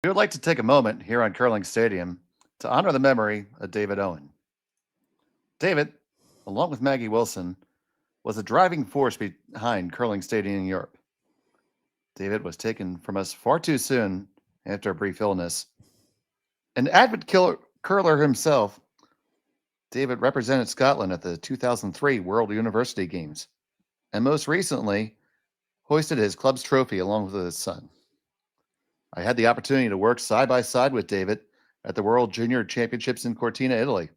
We would like to take a moment here on Curling Stadium to honor the memory of David Owen. David, along with Maggie Wilson, was a driving force behind Curling Stadium in Europe. David was taken from us far too soon after a brief illness. An avid curler himself, David represented Scotland at the 2003 World University Games, and most recently hoisted his club's trophy along with his son. I had the opportunity to work side by side with David at the World Junior Championships in Cortina, Italy,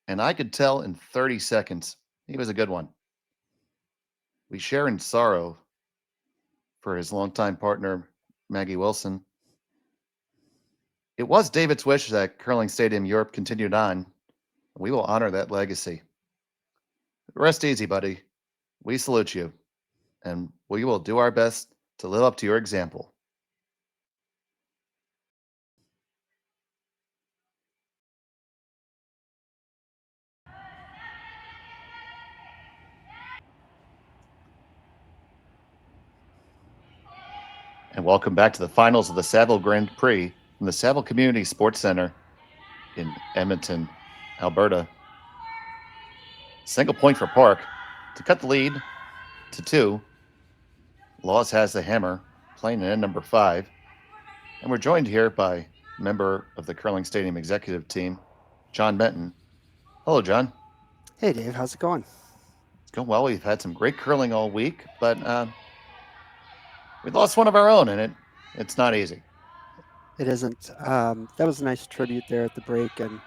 and I could tell in 30 seconds he was a good one. We share in sorrow for his longtime partner, Maggie Wilson. It was David's wish that Curling Stadium Europe continued on. We will honor that legacy. Rest easy, buddy. We salute you, and we will do our best to live up to your example. And welcome back to the finals of the Saville Grand Prix from the Saville Community Sports Center in Edmonton, Alberta. Single point for Park to cut the lead to 2. Laws has the hammer, playing in number 5. And we're joined here by member of the Curling Stadium executive team, John Benton. Hello, John. Hey, Dave, how's it going? It's going well. We've had some great curling all week, but we lost one of our own, and it's not easy. It isn't. That was a nice tribute there at the break, and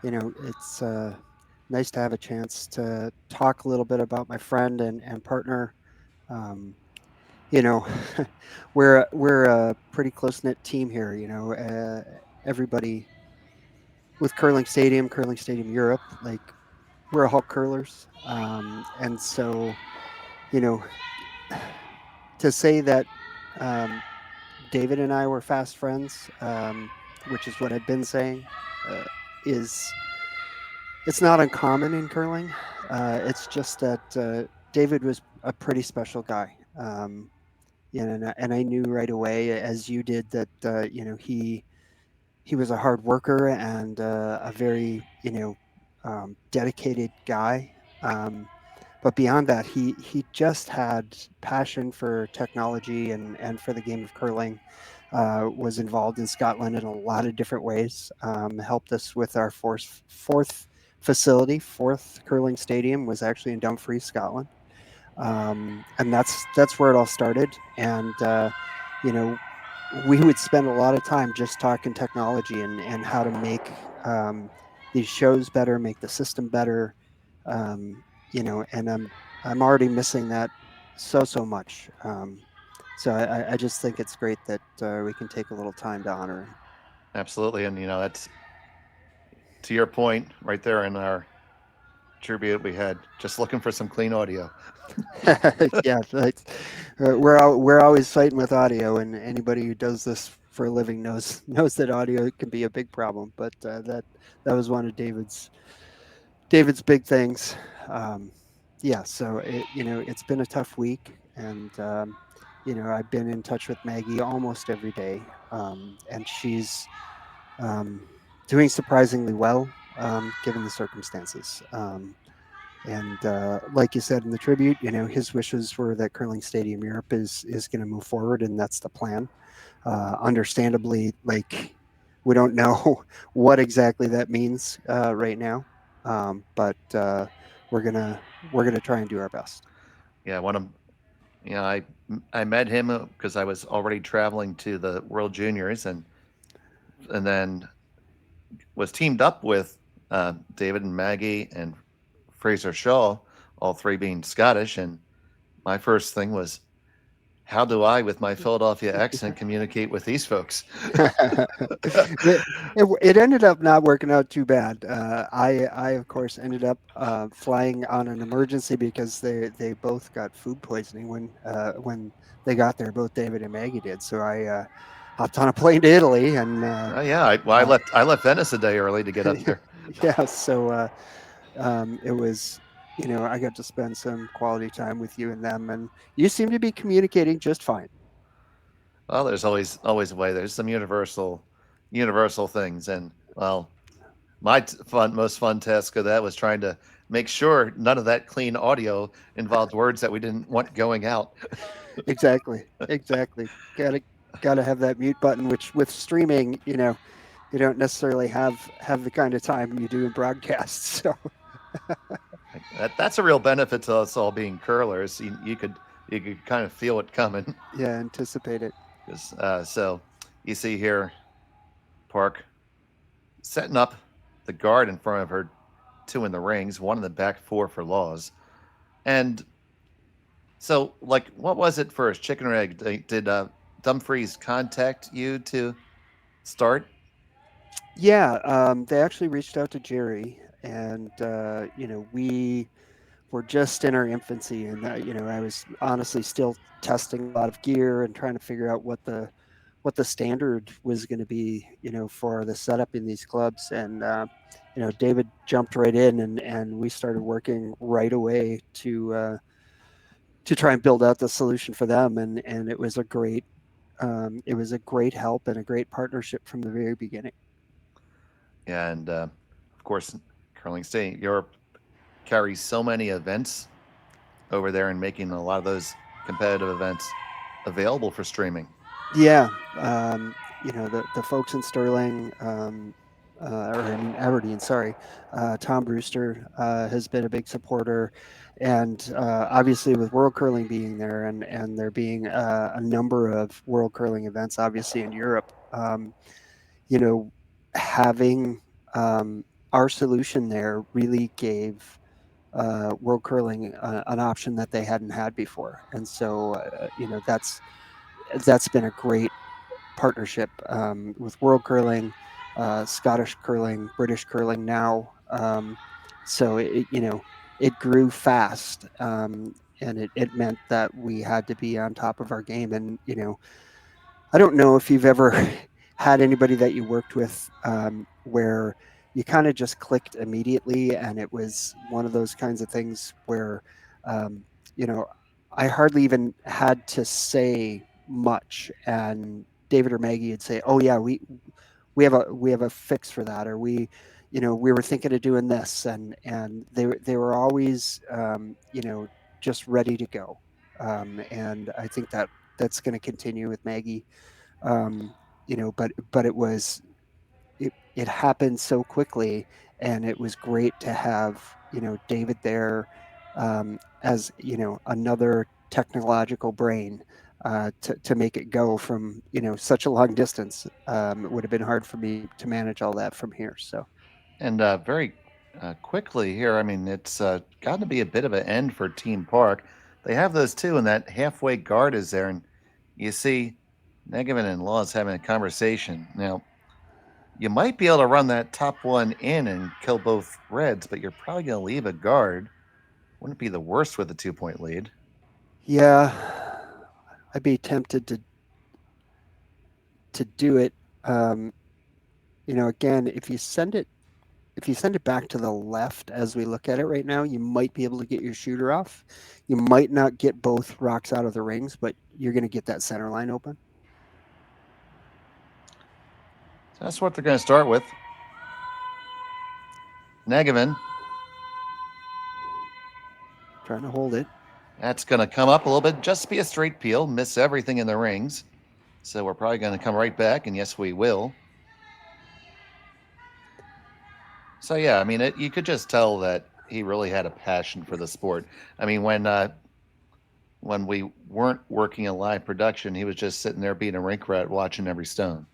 it's nice to have a chance to talk a little bit about my friend and partner. Um, you know, we're a pretty close knit team here. Everybody with Curling Stadium Europe, like we're all curlers, and so you know, to say that. Um, David and I were fast friends, which is what I've been saying, uh, is it's not uncommon in curling. It's just that David was a pretty special guy. And I knew right away, as you did, that he was a hard worker and a very dedicated guy. Um, but beyond that, he just had passion for technology and for the game of curling. Was involved in Scotland in a lot of different ways. Helped us with our fourth facility, fourth curling stadium was actually in Dumfries, Scotland, and that's where it all started. And you know, we would spend a lot of time just talking technology and how to make these shows better, make the system better. Um, and I'm already missing that so much. So I just think it's great that we can take a little time to honor him. Absolutely, and that's to your point right there in our tribute we had. Just looking for some clean audio. Yeah, we're always fighting with audio, and anybody who does this for a living knows that audio can be a big problem. But that was one of David's big things. Um, yeah, so it's been a tough week, and I've been in touch with Maggie almost every day, and she's um, doing surprisingly well given the circumstances. And like you said in the tribute, his wishes were that Curling Stadium Europe is going to move forward, and that's the plan. Understandably, like we don't know what exactly that means right now, but we're gonna we're gonna try and do our best. Yeah, one of I met him because I was already traveling to the World Juniors, and then was teamed up with David and Maggie and Fraser Shaw, all three being Scottish. And my first thing was, how do I, with my Philadelphia accent, communicate with these folks? It ended up not working out too bad. I of course ended up flying on an emergency because they both got food poisoning when they got there. Both David and Maggie did. So I hopped on a plane to Italy and Oh yeah, I uh, left Venice a day early to get up there. yeah. So it was. I got to spend some quality time with you and them, and you seem to be communicating just fine. Well, there's always a way. There's some universal things, and well, my most fun task of that was trying to make sure none of that clean audio involved words that we didn't want going out. Exactly, exactly. Gotta have that mute button, which with streaming, you don't necessarily have the kind of time you do in broadcasts. So That's a real benefit to us all being curlers. You could kind of feel it coming. yeah, anticipate it. 'Cause, you see here, Park setting up the guard in front of her, two in the rings, one in the back, four for Laws. And so, like, what was it first, chicken or egg? Did Dumfries contact you to start? Yeah, they actually reached out to Jerry, and we were just in our infancy, and I was honestly still testing a lot of gear and trying to figure out what the standard was going to be, for the setup in these clubs. And David jumped right in, and we started working right away to try and build out the solution for them. And it was a great help and a great partnership from the very beginning. And of course, Curling State Europe carries so many events over there and making a lot of those competitive events available for streaming. Yeah, the folks in Sterling, or I mean Aberdeen, sorry, Tom Brewster has been a big supporter, and obviously with World Curling being there, and there being a number of World Curling events, obviously in Europe, you know, having our solution there really gave World Curling an option that they hadn't had before, and so that's been a great partnership with World Curling, Scottish Curling, British Curling now. So it grew fast, and it meant that we had to be on top of our game. And I don't know if you've ever had anybody that you worked with where you kind of just clicked immediately, and it was one of those kinds of things where um, you know I hardly even had to say much, and David or Maggie would say, "Oh yeah, we have a fix for that," or we were thinking of doing this, and they were always just ready to go, and I think that's going to continue with Maggie. um, but it happened so quickly, and it was great to have David there, as another technological brain, to make it go from such a long distance. It would have been hard for me to manage all that from here. So And very quickly here, I mean, it's got to be a bit of an end for Team Park. They have those two, and that halfway guard is there. And you see Negavan and Laws having a conversation. Now, you might be able to run that top one in and kill both Reds, but you're probably going to leave a guard. Wouldn't be the worst with a 2 point lead. yeah, I'd be tempted to do it. Um, again, if you send it back to the left as we look at it right now, you might be able to get your shooter off. You might not get both rocks out of the rings, but you're going to get that center line open. So that's what they're going to start with. Negavan, Trying to hold it. that's going to come up a little bit, just be a straight peel, miss everything in the rings. So we're probably going to come right back, and yes, we will. So yeah, I mean, you could just tell that he really had a passion for the sport. I mean, when we weren't working a live production, he was just sitting there being a rink rat, watching every stone.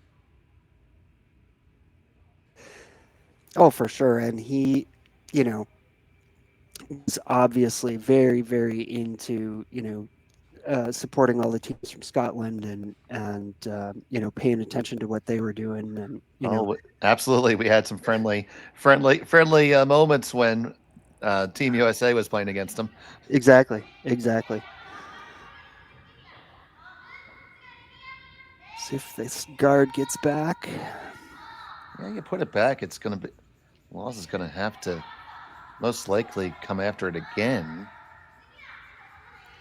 Oh, for sure. And he, you know, was obviously very, very into, supporting all the teams from Scotland, and paying attention to what they were doing. And, Oh, absolutely. We had some friendly moments when Team USA was playing against him. exactly, exactly. See if this guard gets back. Yeah, you put it back, it's going to be. Laws is going to have to most likely come after it again.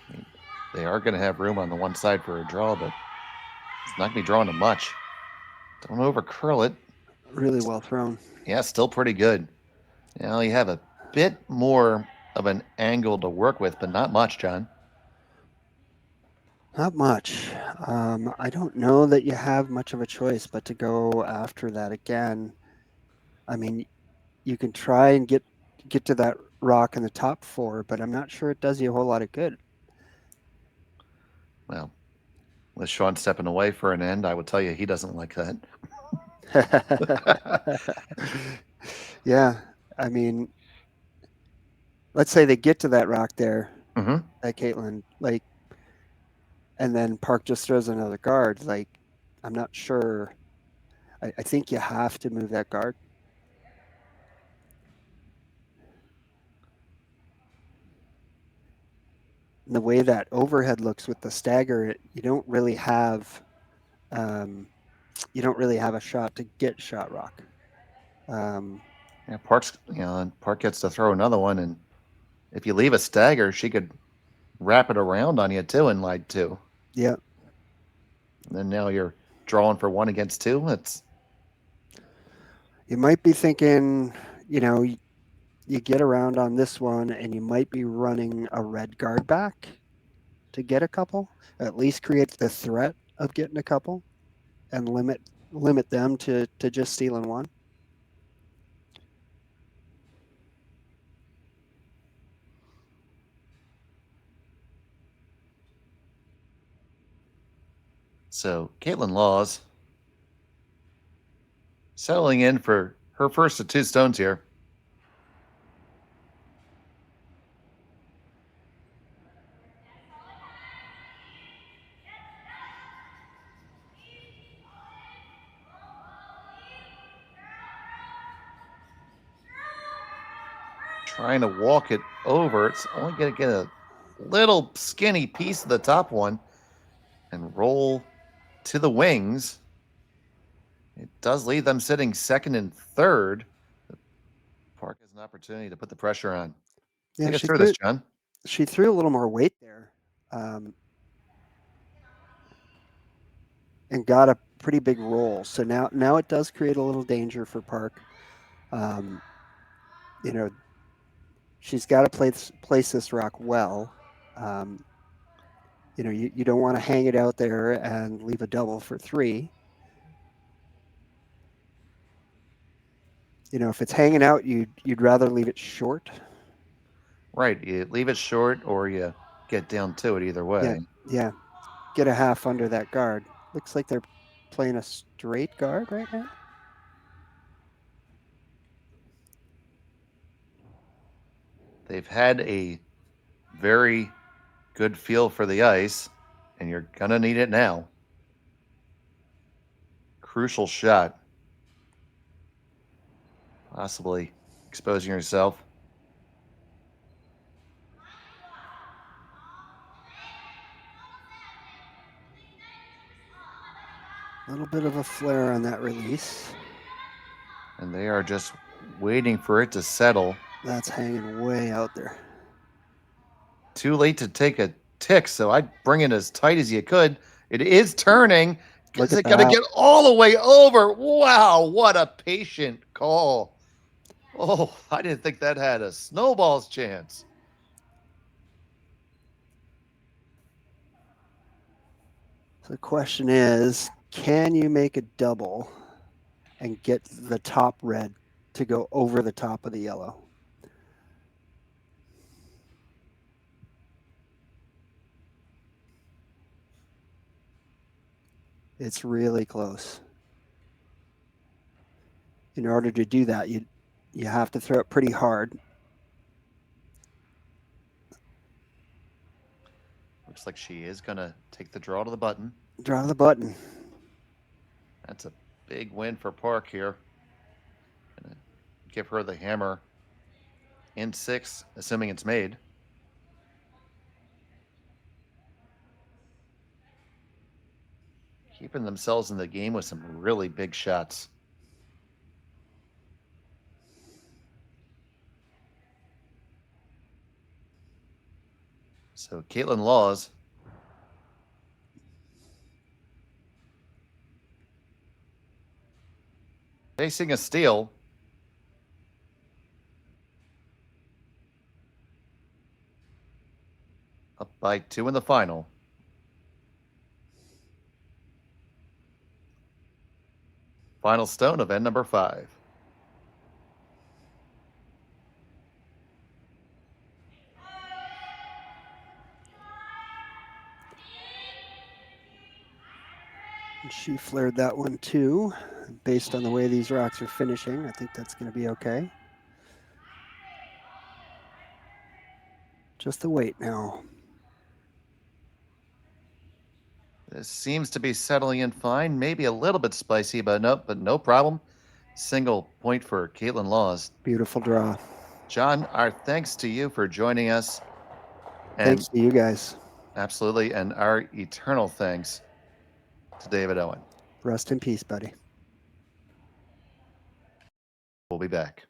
I mean, they are going to have room on the one side for a draw, but not gonna be drawn to much. Don't over curl it. Really well thrown. Yeah, still pretty good. Now you have a bit more of an angle to work with, but not much, John. Not much. I don't know that you have much of a choice but to go after that again. I mean, you can try and get to that rock in the top four, but I'm not sure it does you a whole lot of good. Well, with Sean stepping away for an end, I would tell you he doesn't like that. Yeah, I mean, let's say they get to that rock there Mm-hmm. at Caitlin, like, and then Park just throws another guard. Like, I'm not sure. I think you have to move that guard. And the way that overhead looks with the stagger, um, you don't really have a shot to get shot rock. Um, Yeah, and Park gets to throw another one, and if you leave a stagger, she could wrap it around on you too and line two. yeah, And then now you're drawing for 1 against 2. It's you might be thinking, you know, you get around on this one, and you might be running a red guard back to get a couple. At least create the threat of getting a couple, and limit them to just stealing one. so Caitlin Laws settling in for her first of 2 stones here. Trying to walk it over. It's only going to get a little skinny piece of the top one and roll to the wings. It does leave them sitting second and third. Park has an opportunity to put the pressure on. Yeah, Take us through this, John. she threw a little more weight there, um, and got a pretty big roll. So now it does create a little danger for Park. Um, you know, she's got to place this rock well. Um, you don't want to hang it out there and leave a double for three. If it's hanging out, you'd rather leave it short. Right. You leave it short or you get down to it either Yeah, way. yeah. Get a half under that guard. Looks like they're playing a straight guard right now. They've had a very good feel for the ice, and you're going to need it now. Crucial shot. Possibly exposing yourself. A little bit of a flare on that release. And they are just waiting for it to settle. That's hanging way out there. Too late to take a tick, so I'd bring it as tight as you could. It is turning. Look Is at it going to that. get all the way over? Wow, what a patient call. Oh, I didn't think that had a snowball's chance. So the question is, can you make a double and get the top red to go over the top of the yellow? It's really close. In order to do that, you have to throw it pretty hard. Looks like she is going to take the draw to the button. Draw the button. That's a big win for Park here. Gonna give her the hammer in 6, assuming it's made. Keeping themselves in the game with some really big shots. So Caitlin Laws Facing a steal. Up by 2 in the final. Final stone of end number 5. And she flared that one too. Based on the way these rocks are finishing, I think that's going to be okay. Just the weight now. This seems to be settling in fine. Maybe a little bit spicy, but no problem. Single point for Caitlin Laws. Beautiful draw. John, our thanks to you for joining us. And Thanks to you guys. absolutely, and our eternal thanks to David Owen. Rest in peace, buddy. We'll be back.